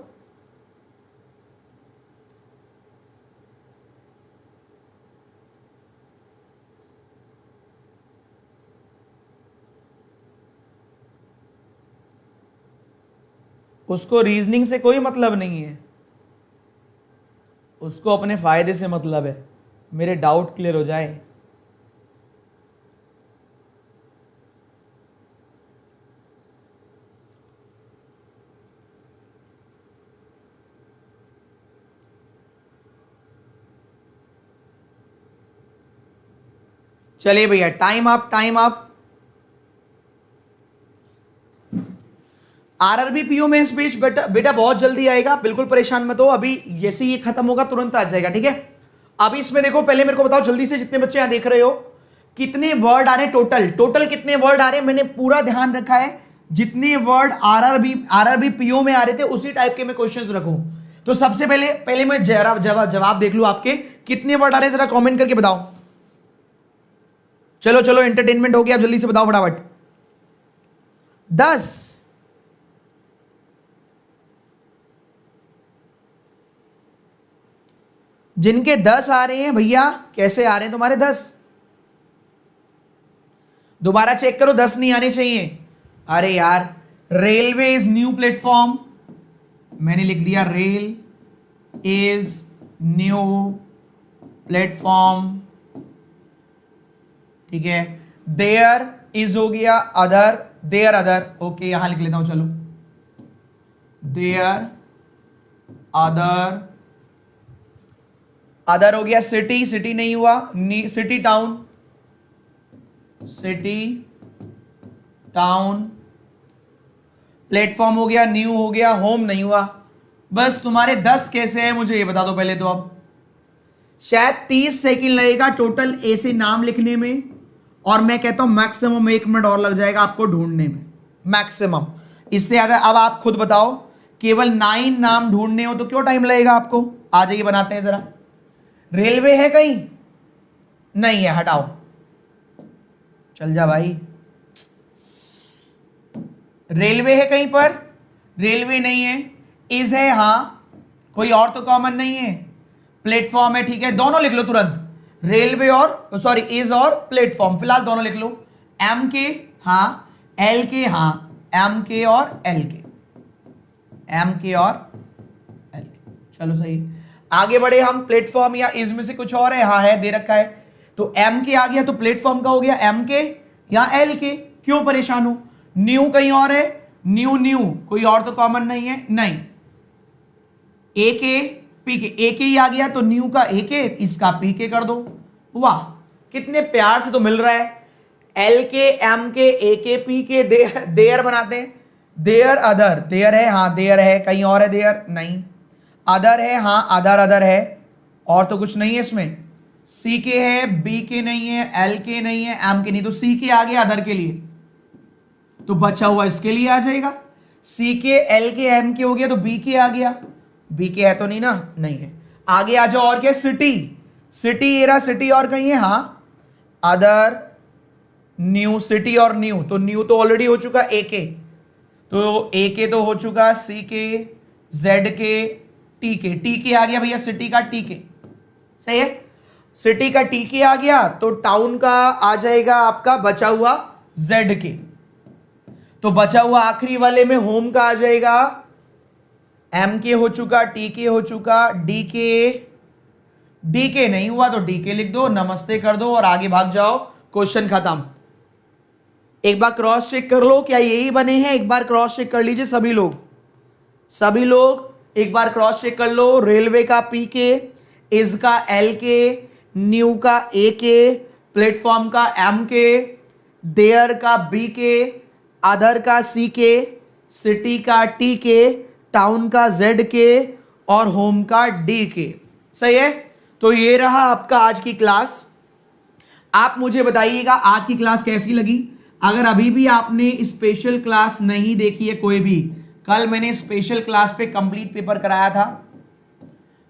उसको रीजनिंग से कोई मतलब नहीं है, उसको अपने फायदे से मतलब है, मेरे डाउट क्लियर हो जाए। चलिए भैया time up, time up. RRB PO में स्पीच बेटा बेटा बहुत जल्दी आएगा, बिल्कुल परेशान मत हो, अभी जैसे ये खत्म होगा तुरंत आ जाएगा, ठीक है। अभी इसमें देखो, पहले मेरे को बताओ जल्दी से, जितने बच्चे यहां देख रहे हो, कितने वर्ड आ रहे हैं टोटल, टोटल कितने वर्ड आ रहे हैं, मैंने पूरा ध्यान रखा है, जितने वर्ड आरआरबी पीओ में आ रहे थे उसी टाइप के मैं क्वेश्चंस रखूं। तो सबसे पहले मैं जवाब देख लूं आपके, कितने वर्ड आ रहे हैं जरा कमेंट करके बताओ। चलो चलो एंटरटेनमेंट हो गया, अब जल्दी से बताओ फटाफट। 10, जिनके 10 आ रहे हैं भैया, कैसे आ रहे हैं तुम्हारे 10, दोबारा चेक करो, 10 नहीं आने चाहिए। अरे यार, रेलवे इज न्यू प्लेटफॉर्म, मैंने लिख दिया रेल इज न्यू प्लेटफॉर्म, ठीक है। देयर इज हो गया अदर, देयर अदर, ओके यहां लिख लेता हूं, चलो देयर अदर, अदर हो गया सिटी, सिटी नहीं हुआ, city town, city town, platform हो गया, न्यू हो गया, होम नहीं हुआ। बस तुम्हारे 10 कैसे हैं मुझे ये बता दो पहले तो। अब शायद 30 सेकंड लगेगा टोटल ऐसे नाम लिखने में, और मैं कहता हूं मैक्सिमम 1 मिनट और लग जाएगा आपको ढूंढने में, मैक्सिमम, इससे ज्यादा। अब आप खुद बताओ, केवल 9 नाम ढूंढने हो तो क्यों टाइम लगेगा आपको। आ जाइए बनाते हैं जरा। रेलवे है कहीं, नहीं है, हटाओ, चल जा भाई। रेलवे है कहीं पर, रेलवे नहीं है। इज है, हां, कोई और तो कॉमन नहीं है। प्लेटफॉर्म है, ठीक है, दोनों लिख लो तुरंत। रेलवे और सॉरी इज और प्लेटफॉर्म, फिलहाल दोनों लिख लो। एम के हाँ, एल के हाँ, एम के और एल के, एम के और एल के, चलो सही। आगे बढ़े हम, प्लेटफॉर्म या इज में से कुछ और है? हाँ है, दे रखा है। तो एम के आ गया तो प्लेटफॉर्म का हो गया एम के या एल के, क्यों परेशान हो? न्यू कहीं और है, न्यू न्यू कोई और तो कॉमन नहीं है, नहीं। ए के पी के, ए के ही आ गया तो न्यू का ए के, इसका पी के कर दो। वाह, कितने प्यार से तो मिल रहा है। एल के, एम के, ए के, पी के, देयर बनाते हैं। देयर अदर, देयर है हाँ, देयर है, कहीं और है देयर? नहीं। अदर है हाँ, अदर अदर है, और तो कुछ नहीं है इसमें। सी के है, बी के नहीं है, एल के नहीं है, एम के नहीं, तो सी के आ गया अदर के लिए, तो बचा हुआ इसके लिए आ जाएगा। सी के, एल के, एम के हो गया तो बी के आ गया, बी के है तो नहीं ना, नहीं है। आगे आ जाओ, और क्या? सिटी, सिटी ये रहा, सिटी और कहीं है? हाँ, अदर, न्यू, सिटी और न्यू, तो न्यू तो ऑलरेडी हो चुका ए के, तो ए के तो हो चुका, सी के, जेड के, टी के, टी के आ गया भैया, सिटी का टी के, सही है। सिटी का टी के आ गया तो टाउन का आ जाएगा आपका बचा हुआ जेड के, तो बचा हुआ आखिरी वाले में होम का आ जाएगा, एम के हो चुका, टी के हो चुका, डी के, डी के नहीं हुआ तो डी के लिख दो, नमस्ते कर दो और आगे भाग जाओ, क्वेश्चन खत्म। एक बार क्रॉस चेक कर लो क्या यही बने हैं, एक बार क्रॉस चेक कर लीजिए सभी लोग, सभी लोग एक बार क्रॉस चेक कर लो। रेलवे का पी के, इज का एल के, न्यू का ए के, प्लेटफॉर्म का एम के, देयर का बी के, अदर का सी के, सिटी का टी के, टाउन का जेड के और होम का डी के, सही है। तो ये रहा आपका आज की क्लास। आप मुझे बताइएगा आज की क्लास कैसी लगी। अगर अभी भी आपने स्पेशल क्लास नहीं देखी है कोई भी, कल मैंने स्पेशल क्लास पे कंप्लीट पेपर कराया था,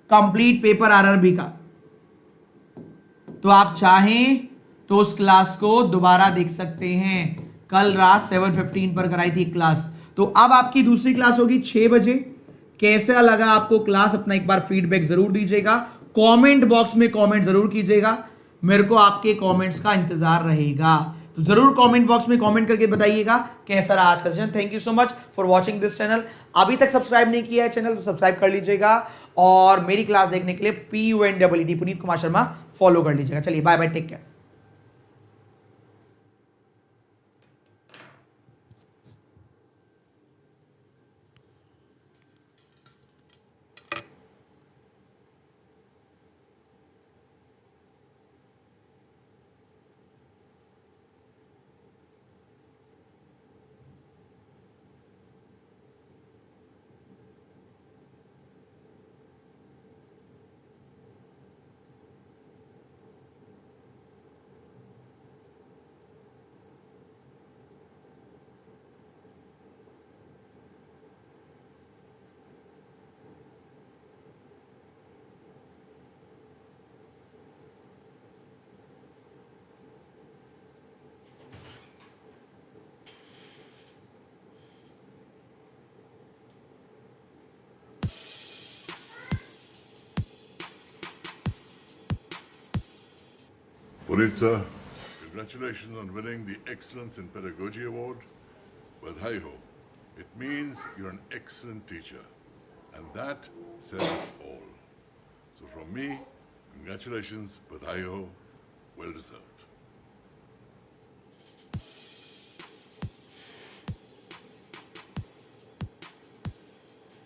कंप्लीट पेपर आरआरबी का, तो आप चाहें तो उस क्लास को दोबारा देख सकते हैं। कल रात 7:15 पर कराई थी क्लास, तो अब आपकी दूसरी क्लास होगी 6 बजे। कैसा लगा आपको क्लास, अपना एक बार फीडबैक जरूर दीजिएगा, कमेंट बॉक्स में कमेंट जरूर कीजिएगा, मेरे को आपके कमेंट्स का इंतजार रहेगा, तो जरूर कमेंट बॉक्स में कमेंट करके बताइएगा कैसा रहा आज का session. Thank you so much for watching this channel. अभी तक सब्सक्राइब नहीं किया है चैनल तो सब्सक्राइब कर लीजिएगा, और मेरी क्लास देखने के लिए PUNEED पुनीत कुमार शर्मा फॉलो कर लीजिएगा। चलिए bye bye, take care. Puneet sir, congratulations on winning the Excellence in Pedagogy Award. But hi ho, it means you're an excellent teacher, and that says all. So from me, congratulations, but hi ho, well deserved.